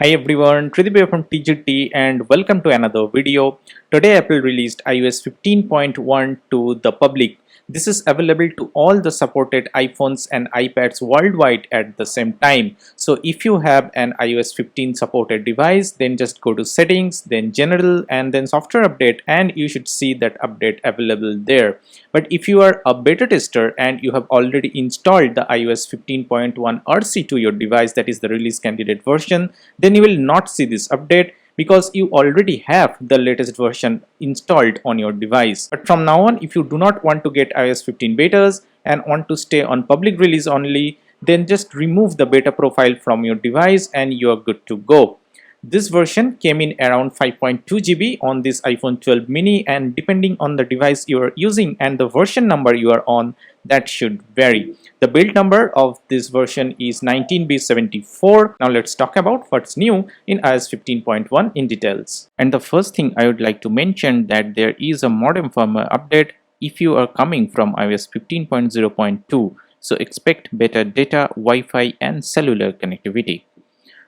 Hi everyone, Tridib here from TGT and welcome to another video. Today Apple released iOS 15.1 to the public. This is available to all the supported iPhones and iPads worldwide at the same time. So if you have an iOS 15 supported device, then just go to settings, then general and then software update, and you should see that update available there. But if you are a beta tester and you have already installed the iOS 15.1 RC to your device, that is the release candidate version, then you will not see this update because you already have the latest version installed on your device. But from now on, if you do not want to get iOS 15 betas and want to stay on public release only, then just remove the beta profile from your device and you are good to go. This version came in around 5.2 GB on this iPhone 12 mini, and depending on the device you are using and the version number you are on, that should vary. The build number of this version is 19B74. Now let's talk about what's new in iOS 15.1 in details. And the first thing I would like to mention that there is a modem firmware update if you are coming from iOS 15.0.2. So expect better data, Wi-Fi and cellular connectivity.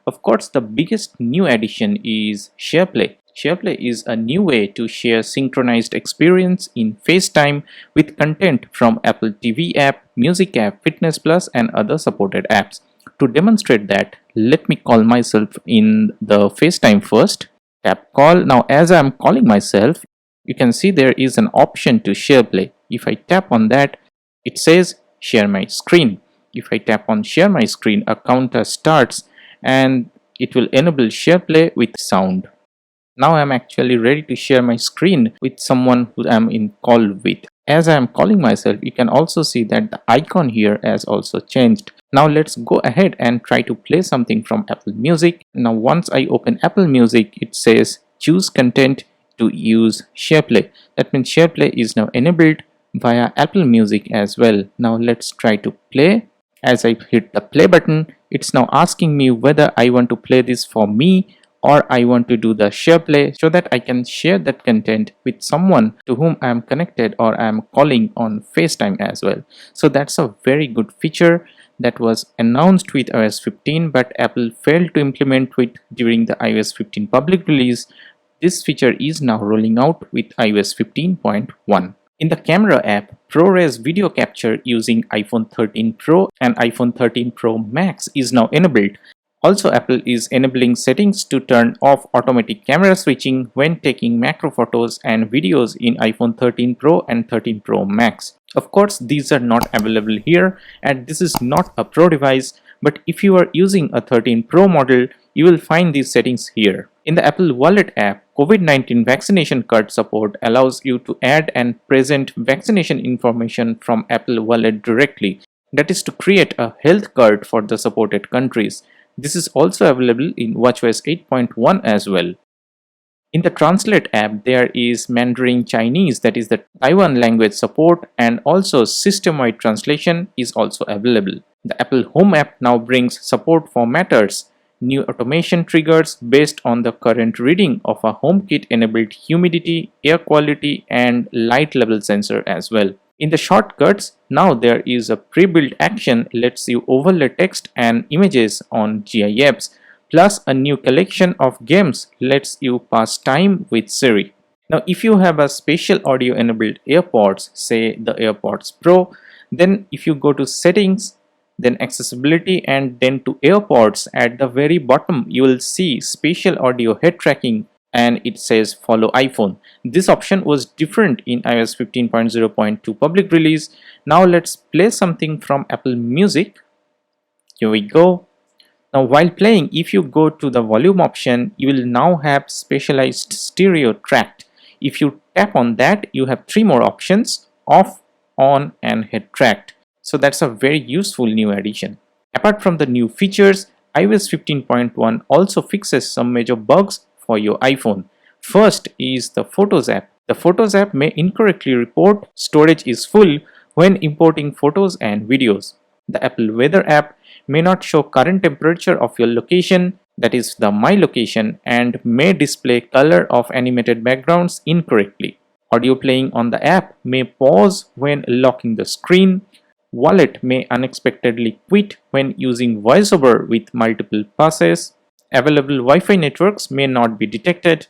Of course, the biggest new addition is SharePlay. SharePlay is a new way to share synchronized experience in FaceTime with content from Apple TV app, Music app, Fitness Plus and other supported apps. To demonstrate that, let me call myself in the FaceTime first. Tap call. Now as I am calling myself, you can see there is an option to SharePlay. If I tap on that, it says share my screen. If I tap on share my screen, a counter starts and it will enable SharePlay with sound. Now I am actually ready to share my screen with someone who I am in call with. As I am calling myself, you can also see that the icon here has also changed. Now let's go ahead and try to play something from Apple Music. Now once I open Apple Music, it says choose content to use SharePlay. That means SharePlay is now enabled via Apple Music as well. Now let's try to play. As I hit the play button, it's now asking me whether I want to play this for me or I want to do the SharePlay so that I can share that content with someone to whom I am connected or I am calling on FaceTime as well. So that's a very good feature that was announced with iOS 15, but Apple failed to implement it during the iOS 15 public release. This feature is now rolling out with iOS 15.1. In the camera app, ProRes video capture using iPhone 13 Pro and iPhone 13 Pro Max is now enabled. Also, Apple is enabling settings to turn off automatic camera switching when taking macro photos and videos in iPhone 13 Pro and 13 Pro Max. Of course, these are not available here and this is not a Pro device, but if you are using a 13 Pro model, you will find these settings here. In the Apple Wallet app, COVID-19 vaccination card support allows you to add and present vaccination information from Apple Wallet directly. That is to create a health card for the supported countries. This is also available in watchOS 8.1 as well. In the Translate app, there is Mandarin Chinese, that is the Taiwan language support, and also system-wide translation is also available. The Apple Home app now brings support for Matters, new automation triggers based on the current reading of a HomeKit enabled humidity, air quality and light level sensor as well. In the shortcuts, now there is a pre-built action lets you overlay text and images on GIFs, plus a new collection of games lets you pass time with Siri. Now if you have a spatial audio enabled AirPods, say the AirPods Pro, then if you go to settings, then accessibility and then to AirPods, at the very bottom you will see spatial audio head tracking and it says follow iPhone. This option was different in iOS 15.0.2 public release. Now let's play something from Apple Music. Here we go. Now while playing, if you go to the volume option, you will now have specialized stereo tracked. If you tap on that, you have three more options: off, on and head tracked. So that's a very useful new addition. Apart from the new features, iOS 15.1 also fixes some major bugs for your iPhone. First is the Photos app. The Photos app may incorrectly report storage is full when importing photos and videos. The Apple Weather app may not show current temperature of your location, that is the My Location, and may display color of animated backgrounds incorrectly. Audio playing on the app may pause when locking the screen. Wallet may unexpectedly quit when using VoiceOver with multiple passes. available Wi-Fi networks may not be detected,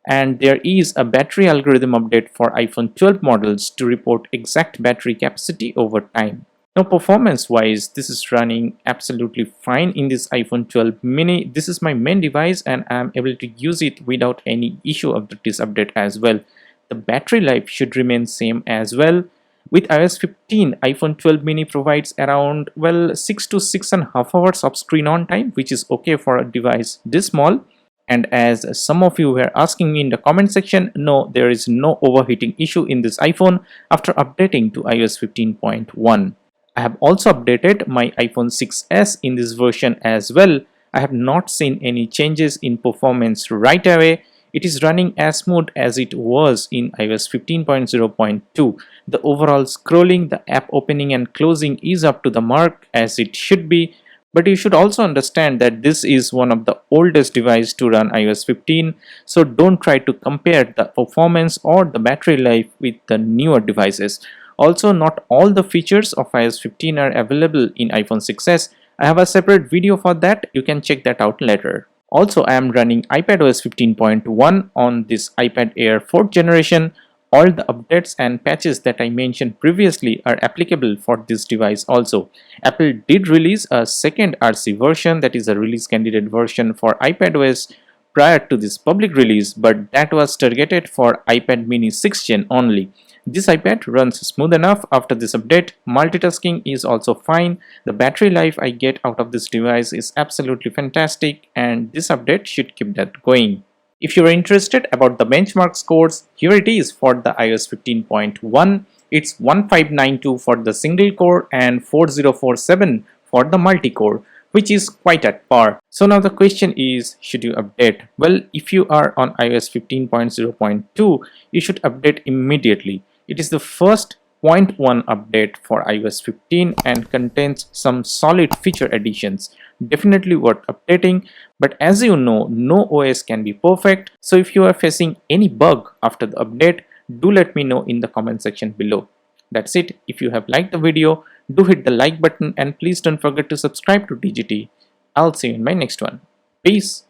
and there is a battery algorithm update for iPhone 12 models to report exact battery capacity over time. Now, performance wise, this is running absolutely fine in this iPhone 12 mini. This is my main device and I'm able to use it without any issue of this update as well. The battery life should remain same as well. With iOS 15, iPhone 12 mini provides around 6 to 6.5 hours of screen on time, which is okay for a device this small. And as some of you were asking me in the comment section, no, there is no overheating issue in this iPhone after updating to iOS 15.1. I have also updated my iPhone 6s in this version as well. I have not seen any changes in performance right away. It is running as smooth as it was in iOS 15.0.2. The overall scrolling, the app opening and closing is up to the mark as it should be. But you should also understand that this is one of the oldest devices to run iOS 15, so don't try to compare the performance or the battery life with the newer devices. Also, not all the features of iOS 15 are available in iPhone 6s. I have a separate video for that, you can check that out later. Also, I am running iPadOS 15.1 on this iPad Air 4th generation. All the updates and patches that I mentioned previously are applicable for this device also. Apple did release a second RC version, that is a release candidate version for iPadOS prior to this public release, but that was targeted for iPad mini 6th gen only. This iPad runs smooth enough after this update. Multitasking is also fine. The battery life I get out of this device is absolutely fantastic, and this update should keep that going. If you are interested about the benchmark scores, here it is for the iOS 15.1. It's 1592 for the single core and 4047 for the multi-core, which is quite at par. So now the question is, should you update? Well, if you are on iOS 15.0.2, you should update immediately. It is the first 0.1 update for iOS 15 and contains some solid feature additions. Definitely worth updating, but as you know, no OS can be perfect. So if you are facing any bug after the update, do let me know in the comment section below. That's it. If you have liked the video, do hit the like button and please don't forget to subscribe to TGT. I'll see you in my next one. Peace.